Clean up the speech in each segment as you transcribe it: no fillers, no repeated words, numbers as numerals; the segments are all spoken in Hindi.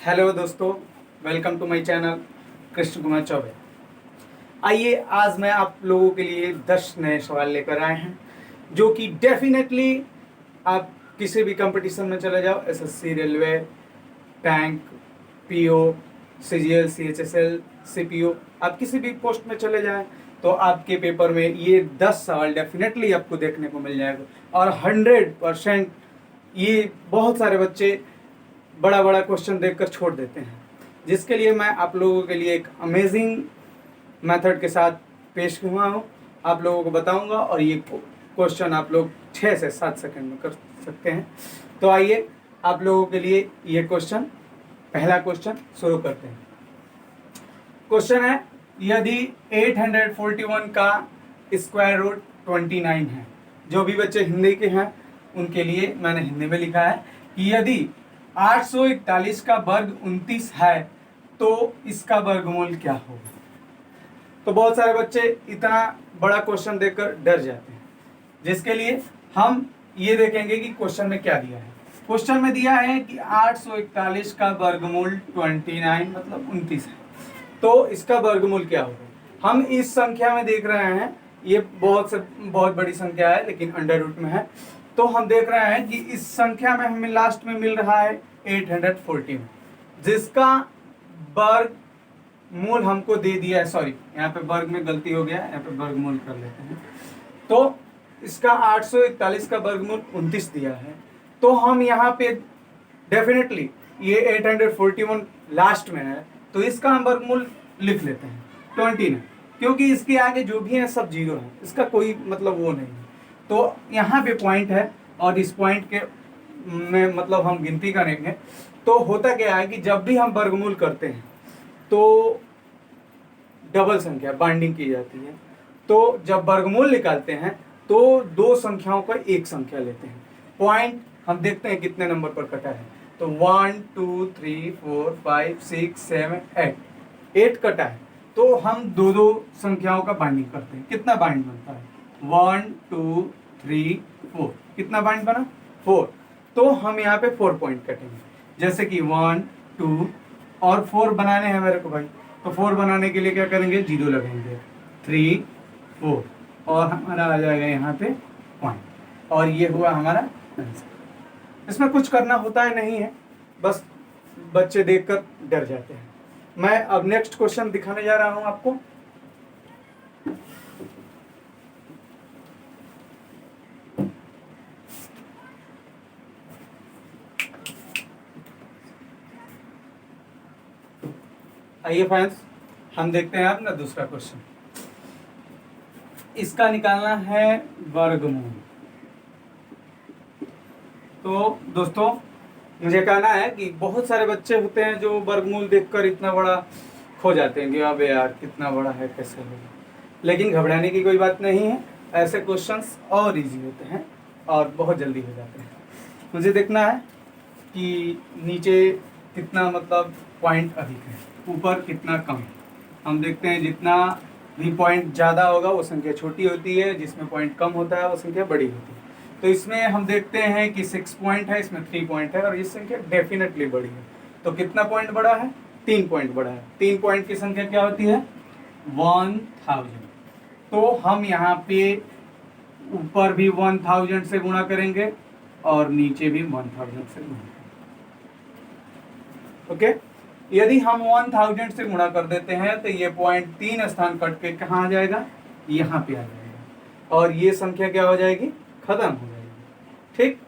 हेलो दोस्तों, welcome to my channel Krishna Kumar Chaubey. आइए आज मैं आप लोगों के लिए 10 नए सवाल लेकर आए हैं जो कि डेफिनेटली आप किसी भी कंपटीशन में चले जाओ, SSC, railway, bank, PO, CGL, CHSL, CPO, आप किसी भी पोस्ट में चले जाएं तो आपके पेपर में ये 10 सवाल डेफिनेटली आपको देखने को मिल जाएगा। और 100% ये बहुत सारे बच्चे बड़ा बड़ा क्वेश्चन देखकर छोड़ देते हैं, जिसके लिए मैं आप लोगों के लिए एक अमेजिंग मेथड के साथ पेश हुआ हूँ, आप लोगों को बताऊंगा और ये क्वेश्चन आप लोग 6 से 7 सेकंड में कर सकते हैं। तो आइए आप लोगों के लिए ये क्वेश्चन, पहला क्वेश्चन शुरू करते हैं। क्वेश्चन है, यदि 841 का स्क्वायर रूट 29 है। जो भी बच्चे हिंदी के हैं उनके लिए मैंने हिंदी में लिखा है कि यदि 841 का वर्ग 29 है तो इसका वर्गमूल क्या होगा। तो बहुत सारे बच्चे इतना बड़ा क्वेश्चन देखकर डर जाते हैं, जिसके लिए हम ये देखेंगे कि क्वेश्चन में क्या दिया है। क्वेश्चन में दिया है कि 841 का वर्गमूल 29 मतलब 29 है, तो इसका वर्गमूल क्या होगा। हम इस संख्या में देख रहे हैं, ये बहुत बड़ी संख्या है लेकिन अंडर रूट में है, तो हम देख रहे हैं कि इस संख्या में हमें लास्ट में मिल रहा है 814, जिसका वर्ग मूल हमको दे दिया है। सॉरी, यहाँ पे वर्ग में गलती हो गया, यहाँ पे वर्गमूल कर लेते हैं। तो इसका 841 का वर्गमूल 29 दिया है, तो हम यहाँ पे डेफिनेटली ये 841 लास्ट में है, तो इसका हम वर्गमूल लिख लेते हैं 29, क्योंकि इसके आगे जो भी है सब जीरो है, इसका कोई मतलब वो नहीं है। तो यहाँ पे पॉइंट है और इस पॉइंट के में मतलब हम गिनती करेंगे तो होता क्या है कि जब भी हम वर्गमूल करते हैं तो डबल संख्या बाइंडिंग की जाती है। तो जब वर्गमूल निकालते हैं तो दो संख्याओं का एक संख्या लेते हैं। पॉइंट हम देखते हैं कितने नंबर पर कटा है, तो 1 2 3 4 5 6 7 8 कटा है, तो हम दो दो संख्याओं का बाइंडिंग करते हैं। कितना बाइंड बनता है, 1 2 3 4, कितना बाइंड बना 4। तो हम यहाँ पे 4 पॉइंट कटेंगे, जैसे कि 1 2 और 4 बनाने हैं मेरे को भाई, तो 4 बनाने के लिए क्या करेंगे, 0 लगेंगे, 3 4 और हमारा आ जाएगा यहाँ पे पॉइंट, और ये हुआ हमारा आंसर। इसमें कुछ करना होता है नहीं है, बस बच्चे देखकर डर जाते हैं। मैं अब नेक्स्ट क्वेश्चन दिखाने जा रहा हूं आपको। आइए फ्रेंड्स, हम देखते हैं अपना दूसरा क्वेश्चन। इसका निकालना है वर्गमूल। तो दोस्तों मुझे कहना है कि बहुत सारे बच्चे होते हैं जो वर्गमूल देखकर इतना बड़ा खो जाते हैं कि अबे यार कितना बड़ा है, कैसे होगा। लेकिन घबराने की कोई बात नहीं है, ऐसे क्वेश्चंस और इजी होते हैं और बहुत जल्दी हो जाते हैं। मुझे देखना है कि नीचे कितना मतलब पॉइंट अधिक है, ऊपर कितना कम है। हम देखते हैं जितना भी पॉइंट ज़्यादा होगा वो संख्या छोटी होती है, जिसमें पॉइंट कम होता है वो संख्या बड़ी होती है। तो इसमें हम देखते हैं कि 6 पॉइंट है, इसमें 3 पॉइंट है और ये संख्या डेफिनेटली बड़ी है। तो कितना पॉइंट बड़ा है, 3 पॉइंट बड़ा है। 3 पॉइंट की संख्या क्या होती है, 1000। तो हम यहाँ पे ऊपर भी 1000 से गुणा करेंगे और नीचे भी 1000 से गुणा करेंगे। ओके, यदि हम 1000 से गुणा कर देते हैं तो ये पॉइंट 3 स्थान कट के कहाँ आ जाएगा, यहाँ पे आ जाएगा, और ये संख्या क्या हो जाएगी, खत्म हो जाएगी। ठीक,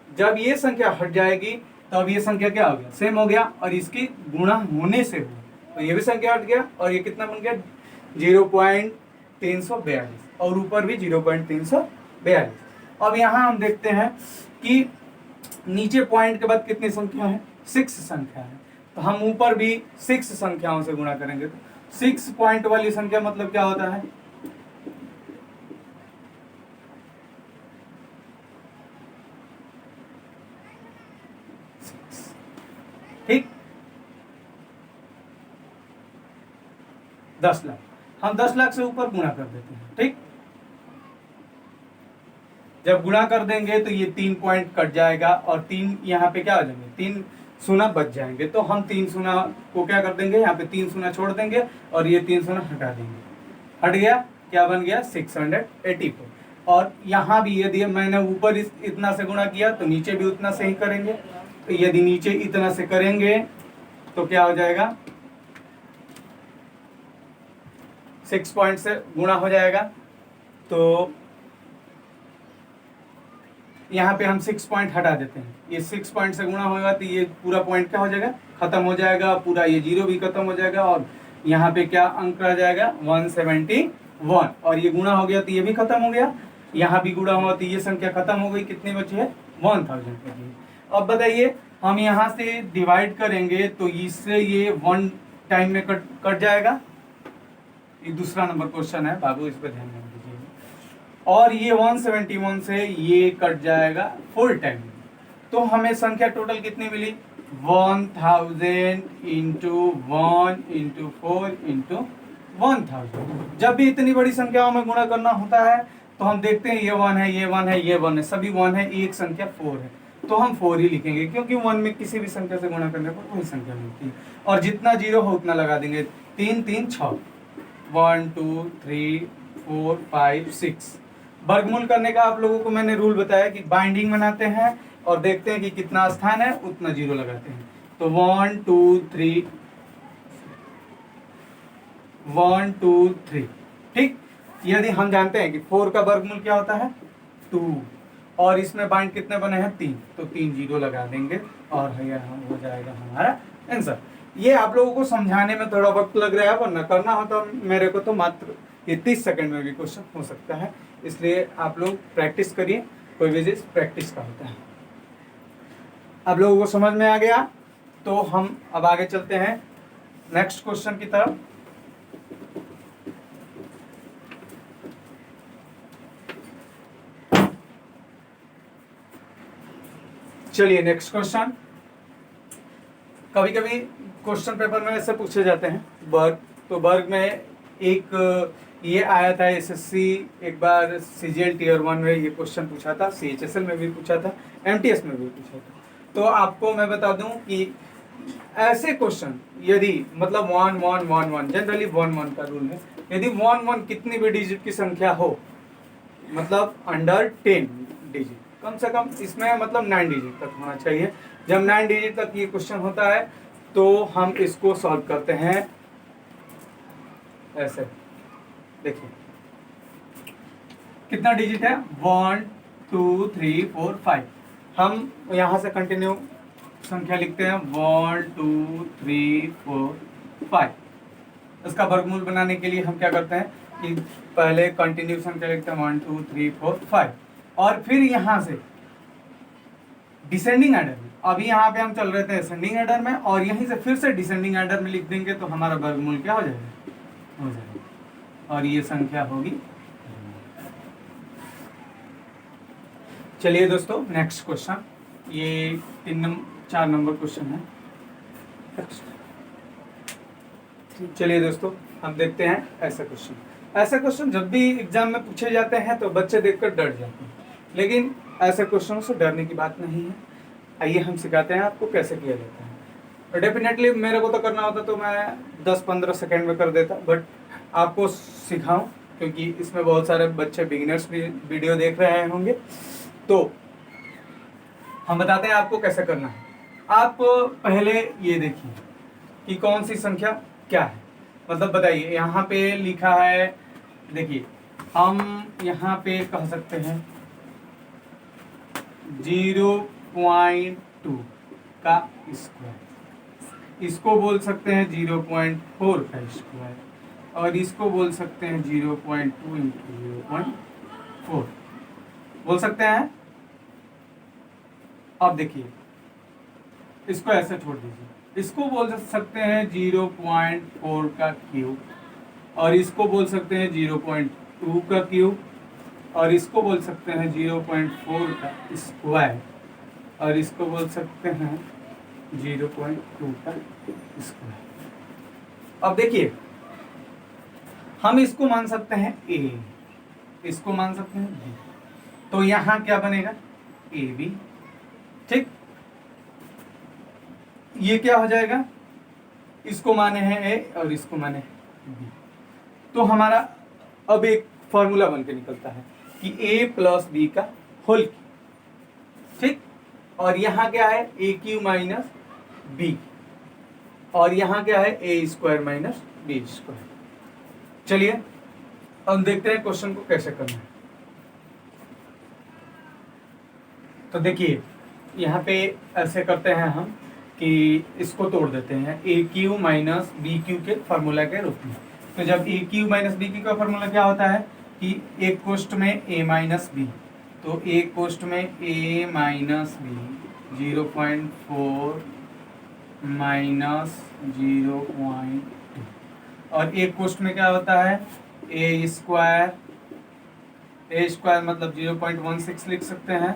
जब ये संख्या हट जाएगी तब ये संख्या क्या हो गया, सेम हो गया, और इसकी गुणा होने से हुआ तो ये भी संख्या हट गया और ये कितना बन गया, 0.342, और ऊपर भी 0.342। अब यहाँ हम देखते हैं कि नीचे पॉइंट के बाद कितनी संख्या है, 6 संख्या है, तो हम ऊपर भी 6 संख्याओं से गुणा करेंगे। तो 6 पॉइंट वाली संख्या मतलब क्या होता है, ठीक, 10 लाख। हम 10 लाख से ऊपर गुणा कर देते हैं। ठीक, जब गुणा कर देंगे तो ये 3 पॉइंट कट जाएगा और 3 यहाँ पे क्या हो जाएंगे, 3 शून्य बच जाएंगे। तो हम 3 शून्य को क्या कर देंगे, यहाँ पे 3 शून्य छोड़ देंगे और ये 3 शून्य हटा देंगे। हट गया, क्या बन गया 684। और यहाँ भी यदि मैंने ऊपर इतना से गुणा किया तो नीचे भी उतना से ही करेंगे। तो यदि नीचे इतना से करेंगे तो क्या हो जाएगा, 6 पॉइंट से गुणा हो जाएगा। तो यहाँ पे हम 6 पॉइंट हटा देते हैं, ये 6 पॉइंट से गुणा होगा तो ये पूरा पॉइंट क्या हो जाएगा, खत्म हो जाएगा, पूरा ये 0 भी खत्म हो जाएगा। और यहाँ पे क्या अंक आ जाएगा 171, और ये गुणा हो गया तो ये भी खत्म हो गया, यहाँ भी गुणा हुआ तो ये संख्या खत्म हो गई। कितनी बची है, 1000 बची। अब बताइए हम यहाँ से डिवाइड करेंगे तो इससे ये 1 टाइम में कट जाएगा। ये दूसरा नंबर क्वेश्चन है बाबू, इस पर ध्यान दीजिए। और ये 171 से ये कट जाएगा 4 टाइम में। तो हमें संख्या टोटल कितनी मिली, 1000 इंटू 1 इंटू 4 इंटू 1000। जब भी इतनी बड़ी संख्याओं में गुणा करना होता है तो हम देखते हैं ये 1 है, ये 1 है, ये 1 है, सभी 1 है, एक संख्या 4 है, तो हम 4 ही लिखेंगे, क्योंकि 1 में किसी भी संख्या से गुणा करने पर वही संख्या मिलती है। और जितना 0 हो उतना लगा देंगे। 3 3 6, 1 2 3 4 5 6। वर्गमूल करने का आप लोगों को मैंने रूल बताया कि बाइंडिंग बनाते हैं और देखते हैं कि कितना स्थान है उतना 0 लगाते हैं। तो 1 2 3 1 2 3, ठीक। यदि हम जानते हैं कि 4 का वर्गमूल क्या होता है 2, और इसमें बाइंड कितने बने हैं 3, तो 3 0 लगा देंगे और हो जाएगा हमारा आंसर। ये आप लोगों को समझाने में थोड़ा वक्त लग रहा है, वरना करना होता मेरे को तो मात्र ये 30 सेकंड में भी क्वेश्चन हो सकता है। इसलिए आप लोग प्रैक्टिस करिए, कोई भी चीज प्रैक्टिस का होता है। आप लोगों को समझ में आ गया, तो हम अब आगे चलते हैं नेक्स्ट क्वेश्चन की तरफ। चलिए नेक्स्ट क्वेश्चन। कभी कभी क्वेश्चन पेपर में ऐसे पूछे जाते हैं वर्ग, तो वर्ग में एक ये आया था एसएससी, एक बार सीजीएल टीयर 1 में ये क्वेश्चन पूछा था, सीएचएसएल में भी पूछा था, एमटीएस में भी पूछा था। तो आपको मैं बता दूं कि ऐसे क्वेश्चन यदि मतलब 1 1 1 1, जनरली 1 1 का रूल है, यदि 1 1 कितनी भी डिजिट की संख्या हो, मतलब अंडर 10 डिजिट, कम से कम इसमें मतलब 9 डिजिट तक होना चाहिए। जब 9 डिजिट तक ये क्वेश्चन होता है तो हम इसको सॉल्व करते हैं ऐसे। देखिए कितना डिजिट है, 1 2 3 4 5। हम यहाँ से कंटिन्यू संख्या लिखते हैं 1 2 3 4 5। इसका वर्गमूल बनाने के लिए हम क्या करते हैं कि पहले कंटिन्यू संख्या लिखते हैं 1 2 3 4 5, और फिर यहाँ से डिसेंडिंग ऑर्डर में, अभी यहाँ पे हम चल रहे थे असेंडिंग ऑर्डर में, और यहीं से फिर से डिसेंडिंग ऑर्डर में लिख देंगे तो हमारा वर्गमूल क्या हो जाएगा, और ये संख्या होगी। चलिए दोस्तों नेक्स्ट क्वेश्चन, ये 4 नंबर क्वेश्चन है। चलिए दोस्तों हम देखते हैं ऐसा क्वेश्चन। ऐसे क्वेश्चन जब भी एग्जाम में पूछे जाते हैं तो बच्चे देखकर डर जाते हैं, लेकिन ऐसे क्वेश्चनों से डरने की बात नहीं है। आइए हम सिखाते हैं आपको कैसे किया जाता है। डेफिनेटली मेरे को तो करना होता तो मैं 10-15 सेकेंड में कर देता, बट आपको सिखाऊं क्योंकि इसमें बहुत सारे बच्चे बिगिनर्स भी वीडियो देख रहे होंगे, तो हम बताते हैं आपको कैसे करना है। आप पहले ये देखिए कि कौन सी संख्या क्या है, मतलब बताइए। यहाँ पे लिखा है, देखिए हम यहाँ पे कह सकते हैं 0.2 का स्क्वायर, इसको बोल सकते हैं 0.4 का स्क्वायर, और इसको बोल सकते हैं 0.2 इंटू 0.4 बोल सकते हैं। अब देखिए इसको ऐसे छोड़ दीजिए, इसको बोल सकते हैं 0.4 का क्यूब, और इसको बोल सकते हैं 0.2 का क्यूब, और इसको बोल सकते हैं 0.4 का स्क्वायर, और इसको बोल सकते हैं 0.2 का स्क्वायर। अब देखिए हम इसको मान सकते हैं a, इसको मान सकते हैं b, तो यहाँ क्या बनेगा ab, ठीक। ये क्या हो जाएगा, इसको माने हैं ए और इसको माने बी, तो हमारा अब एक फॉर्मूला बन के निकलता है कि ए प्लस बी का होल, ठीक। और यहाँ क्या है, ए क्यू माइनस बी, और यहाँ क्या है, ए स्क्वायर माइनस बी स्क्वायर। चलिए अब देखते हैं क्वेश्चन को कैसे करना है। तो देखिए यहाँ पे ऐसे करते हैं हम कि इसको तोड़ देते हैं ए क्यू माइनस बी क्यू के फार्मूला के रूप में। तो जब ए क्यू माइनस बी क्यू का फार्मूला क्या होता है कि एक कोष्ठ में ए माइनस बी, तो एक कोष्ठ में ए माइनस बी 0.4 माइनस 0.2, और एक कोष्ठ में क्या होता है ए स्क्वायर मतलब 0.16 लिख सकते हैं,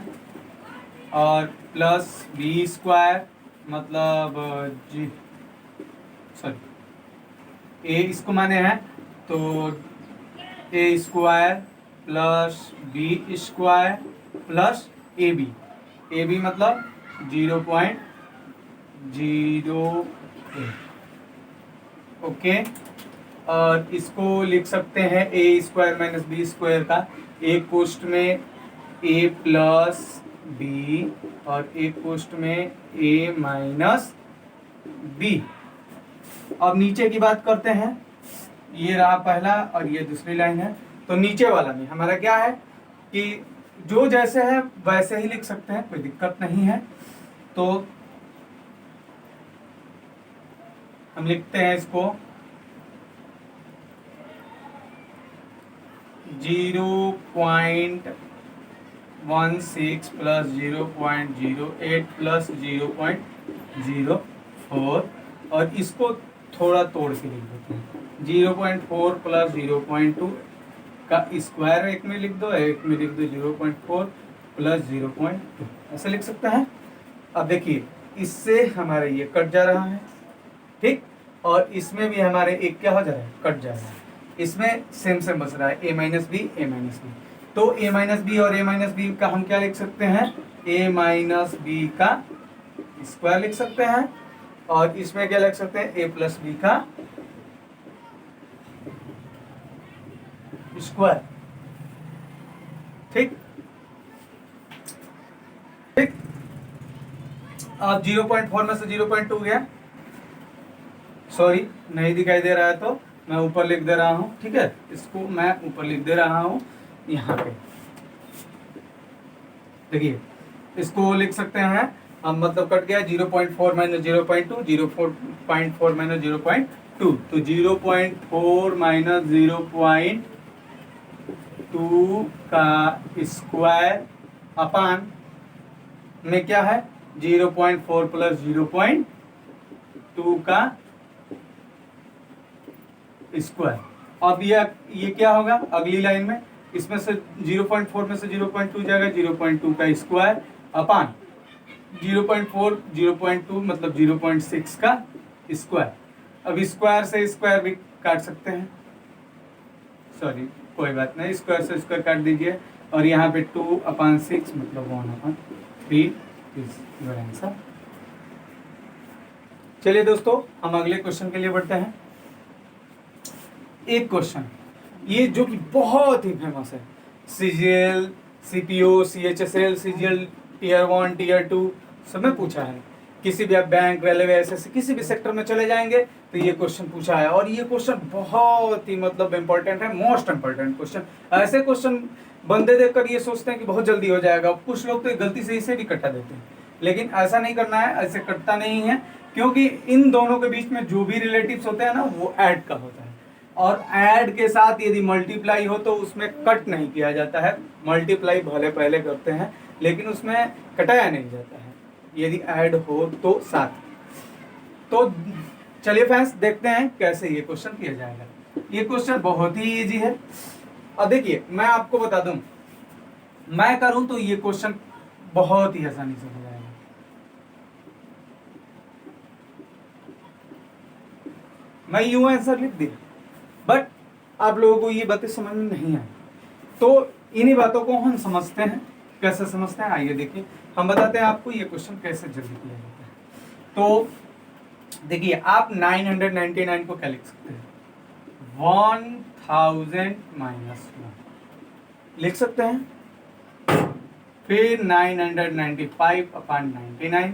और प्लस बी स्क्वायर मतलब ए इसको माने हैं तो A square plus B square plus A B मतलब 0.08, ओके। और इसको लिख सकते हैं A square minus B square का, एक कोष्ठ में ए प्लस बी और एक कोष्ठ में ए माइनस बी। अब नीचे की बात करते हैं, ये रहा पहला और ये दूसरी लाइन है। तो नीचे वाला में हमारा क्या है कि जो जैसे है वैसे ही लिख सकते हैं, कोई दिक्कत नहीं है। तो हम लिखते हैं इसको 0.16 प्लस 0.08 प्लस 0.04, और इसको थोड़ा तोड़ के लिख देते हैं 0.4 प्लस 0.2 का स्क्वायर एक में लिख दो, एक में लिख दो 0.4 प्लस 0.2, ऐसे लिख सकते हैं। अब देखिए इससे हमारे ये कट जा रहा है, ठीक, और इसमें भी हमारे एक क्या हो जा रहा है, कट जा रहा है। इसमें सेम बच रहा है ए माइनस बी। तो ए माइनस बी और ए माइनस बी का हम क्या लिख सकते हैं, ए माइनस बी का स्क्वायर लिख सकते हैं, और इसमें क्या लिख सकते हैं, ए प्लस बी का स्क्वायर, ठीक। अब 0.4 में से 0.2 गया, सॉरी नहीं दिखाई दे रहा है तो मैं ऊपर लिख दे रहा हूं, ठीक है, इसको मैं ऊपर लिख दे रहा हूं यहाँ पे। देखिए इसको लिख सकते हैं, अब मतलब कट गया 0.4 माइनस 0.2, 0.4 माइनस 0.2, तो 0.4 माइनस 0.2 का स्क्वायर अपान में क्या है 0.4 प्लस 0.2 का स्क्वायर। अब ये क्या होगा अगली लाइन में, इसमें से 0.4 में से 0.2 जाएगा, 0.2 का स्क्वायर अपान 0.4 0.2 मतलब 0.6 का स्क्वायर। अब स्क्वायर से स्क्वायर भी काट सकते हैं, सॉरी कोई बात नहीं, स्क्वायर से स्क्वायर काट दीजिए, और यहाँ पे 2/6 मतलब 1/3 इज योर आंसर। चलिए दोस्तों हम अगले क्वेश्चन के लिए बढ़ते हैं। एक क्वेश्चन ये जो कि बहुत ही फेमस है, CGL, CPO, CHSL, CGL tier 1 tier 2 सब में पूछा है। किसी भी आप बैंक, रेलवे, एसएससी किसी भी सेक्टर में चले जाएंगे तो ये क्वेश्चन पूछा है, और ये क्वेश्चन बहुत ही मतलब इम्पोर्टेंट है, मोस्ट इम्पोर्टेंट क्वेश्चन। ऐसे क्वेश्चन बंदे देखकर ये सोचते हैं कि बहुत जल्दी हो जाएगा, कुछ लोग तो गलती से इसे भी कटा देते हैं, लेकिन ऐसा नहीं करना है, ऐसे कटता नहीं है, क्योंकि इन दोनों के बीच में जो भी रिलेटिव्स होते हैं ना वो ऐड का होता है, और ऐड के साथ यदि मल्टीप्लाई हो तो उसमें कट नहीं किया जाता है, मल्टीप्लाई भले पहले करते हैं लेकिन उसमें कटाया नहीं जाता है यदि ऐड हो तो साथ। तो चलिए फ्रेंड्स देखते हैं कैसे ये क्वेश्चन किया जाएगा। ये क्वेश्चन बहुत ही इजी है। अब देखिए मैं आपको बता दूं, मैं करूं तो ये क्वेश्चन बहुत ही आसानी से हो जाएगा। मैं यूं आंसर लिख दिया, बट आप लोगों को ये बातें समझ में नहीं आई, तो इन्हीं बातों को हम समझते हैं। कैसे समझते हैं आइए देखिए, हम बताते हैं आपको ये क्वेश्चन कैसे जल्दी किया जाता है। तो देखिए आप 999 को क्या लिख सकते हैं, 1000 माइनस 1 लिख सकते हैं, फिर 995 अपॉन 99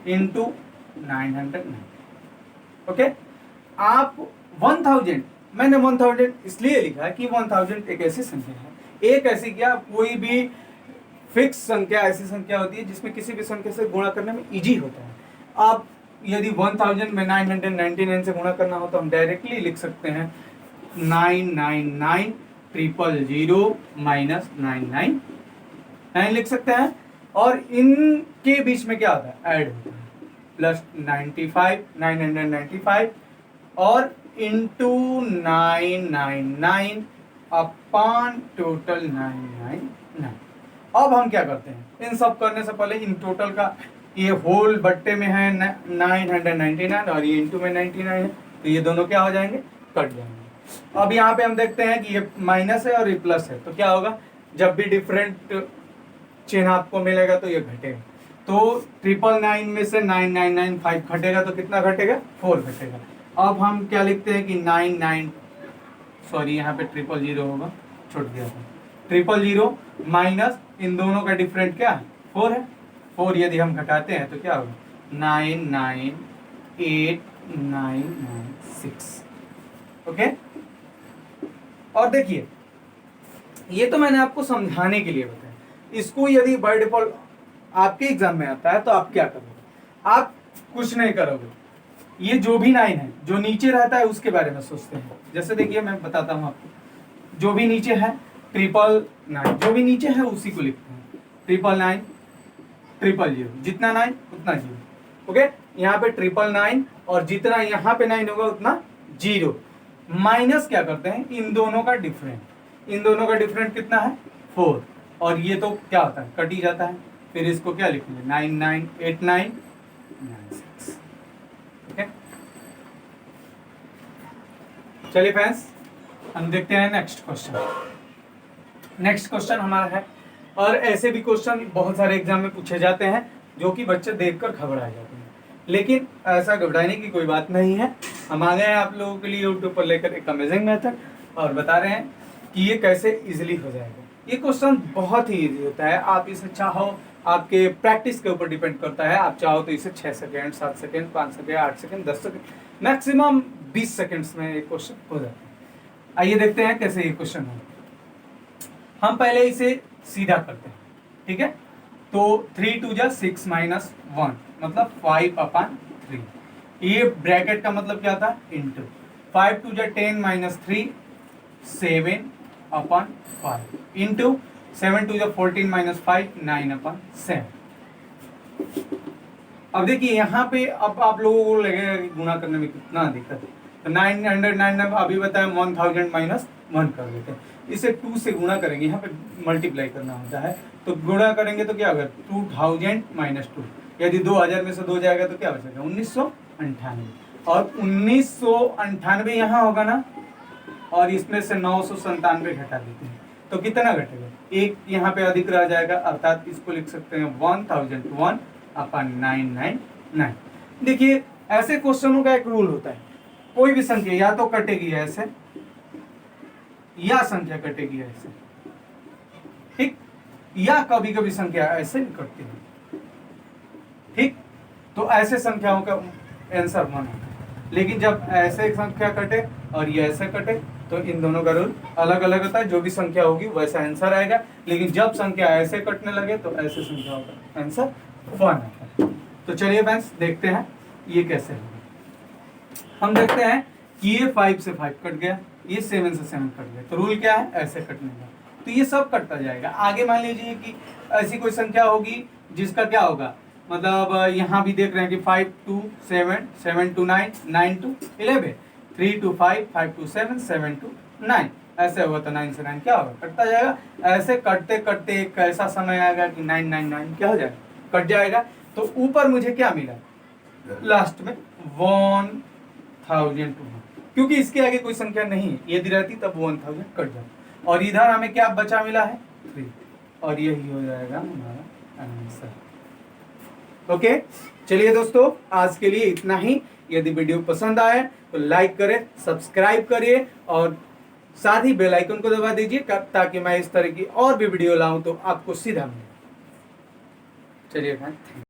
इंटू 990। ओके, आप 1000, मैंने 1000 इसलिए लिखा है कि 1000 एक ऐसी संख्या है, एक ऐसी क्या कोई भी फिक्स संख्या ऐसी संख्या होती है जिसमें किसी भी संख्या से गुणा करने में इजी होता है। आप यदि 1000 में 999 से गुणा करना हो तो हम डायरेक्टली लिख सकते हैं 999 000 माइनस 999 लिख सकते हैं, और इनके बीच में क्या होता है, ऐड होता है, प्लस 995 और इंटू 999 अपॉन टोटल 999। अब हम क्या करते हैं, इन सब करने से पहले इन टोटल का ये होल बट्टे में है 999 और ये इंटू में 99 है, तो ये दोनों क्या हो जाएंगे, कट जाएंगे। अब यहाँ पे हम देखते हैं कि ये माइनस है और ये प्लस है, तो क्या होगा, जब भी डिफरेंट चिन्ह आपको मिलेगा तो ये घटेगा, तो 999 में से 9995 घटेगा तो कितना घटेगा, 4 घटेगा। अब हम क्या लिखते हैं कि 99, सॉरी यहाँ पे 000 होगा, छूट गया था, 000 माइनस इन दोनों का डिफरेंट क्या है, 4 है, 4 यदि हम घटाते हैं तो क्या होगा, 998996। ओके, और देखिए ये तो मैंने आपको समझाने के लिए बताया, इसको यदि बाय डिफॉल्ट आपके एग्जाम में आता है तो आप क्या करोगे, आप कुछ नहीं करोगे, ये जो भी 9 है जो नीचे रहता है उसके बारे में सोचते हैं। जैसे देखिए मैं बताता हूँ आपको, जो भी नीचे है 999, जो भी नीचे है उसी को लिखते हैं, 999 000, जितना 9 उतना 0। ओके, यहाँ पे 999 और जितना यहाँ पे 9 होगा उतना 0, माइनस क्या करते हैं, इन दोनों का डिफरेंट, इन दोनों का डिफरेंट कितना है, 4, और ये तो क्या होता है, कट ही जाता है, फिर इसको क्या लिखेंगे, 998996। ओके, चलिए फ्रेंड्स हम देखते हैं नेक्स्ट क्वेश्चन। नेक्स्ट क्वेश्चन हमारा है, और ऐसे भी क्वेश्चन बहुत सारे एग्जाम में पूछे जाते हैं जो कि बच्चे देखकर घबरा जाते हैं, लेकिन ऐसा घबराने की कोई बात नहीं है। हम आ गए हैं आप लोगों के लिए यूट्यूब पर लेकर एक अमेजिंग मेथड, और बता रहे हैं कि ये कैसे इजीली हो जाएगा। ये क्वेश्चन बहुत ही इजी होता है, आप इसे चाहो, आपके प्रैक्टिस के ऊपर डिपेंड करता है, आप चाहो तो इसे 6 second 7 second 5 second 8 second 10 second maximum 20 seconds में ये क्वेश्चन हो जाता है। आइए देखते हैं कैसे ये क्वेश्चन है। हम पहले इसे सीधा करते हैं, ठीक है, तो 3 2 जा 6 माइनस 1 मतलब 5 अपॉन 3, ये ब्रैकेट का मतलब क्या था, इंटू 5 2 जा 10 माइनस 3 7 अपॉन 5 इंटू 7 2 जा 14 माइनस 5 9 अपॉन 7। अब देखिए यहाँ पे अब आप लोगों को लगेगा कि गुणा करने में कितना दिक्कत है, तो 999 अभी बताया 1000 माइनस 1 कर देते हैं, इसे 2 से गुणा करेंगे, यहाँ पे मल्टीप्लाई करना होता है, तो गुणा करेंगे तो क्या होगा, 2000 माइनस 2, यदि 2000 में से 2 जाएगा तो क्या बचेगा, 1998, और 1998 यहाँ होगा ना, और इसमें से 997 घटा देते हैं तो कितना घटेगा, एक यहाँ पे अधिक रह जाएगा, अर्थात इसको लिख सकते हैं 1001 अपॉन 999। देखिए ऐसे क्वेश्चनों का एक रूल होता है, कोई भी संख्या या तो कटेगी ऐसे या संख्या कटेगी ऐसे, ठीक, या कभी कभी संख्या ऐसे भी कटती है, ठीक, तो ऐसे संख्याओं का आंसर 1 होता है, लेकिन जब ऐसे संख्या कटे और ये ऐसे कटे तो इन दोनों का रूल अलग अलग होता है, जो भी संख्या होगी वैसा आंसर आएगा, लेकिन जब संख्या ऐसे कटने लगे तो ऐसे संख्याओं का आंसर 1 आता है। तो चलिए फ्रेंड्स देखते हैं ये कैसे होगा। हम देखते हैं कि ये 5 से 5 कट गया, ये 7 से 7 कट गया, तो रूल क्या है, ऐसे कटने का, तो ये सब कटता जाएगा। आगे मान लीजिए कि ऐसी कोई संख्या होगी जिसका क्या होगा, मतलब यहाँ भी देख रहे हैं कि 5 2 7 7 2 9 9 2 11 3 2 5 5 2 7 7 2 9, ऐसे होगा तो 9 से 9 क्या होगा, कटता जाएगा। ऐसे कटते कटते एक ऐसा समय आएगा कि 999 क्या हो जाएगा, कट जाएगा, तो ऊपर मुझे क्या मिला, लास्ट में 1000, क्योंकि इसके आगे कोई संख्या नहीं है, यदि रहती तब 1000 कट जाता, और इधर हमें क्या बचा मिला है 3, और यही हो जाएगा हमारा आंसर। ओके, चलिए दोस्तों, आज के लिए इतना ही। यदि वीडियो पसंद आए तो लाइक करें, सब्सक्राइब करिए और साथ ही बेल आइकन को दबा दीजिए ताकि मैं इस तरह की और भी वीडियो लाऊं तो आपको सीधा मिले। चलिए।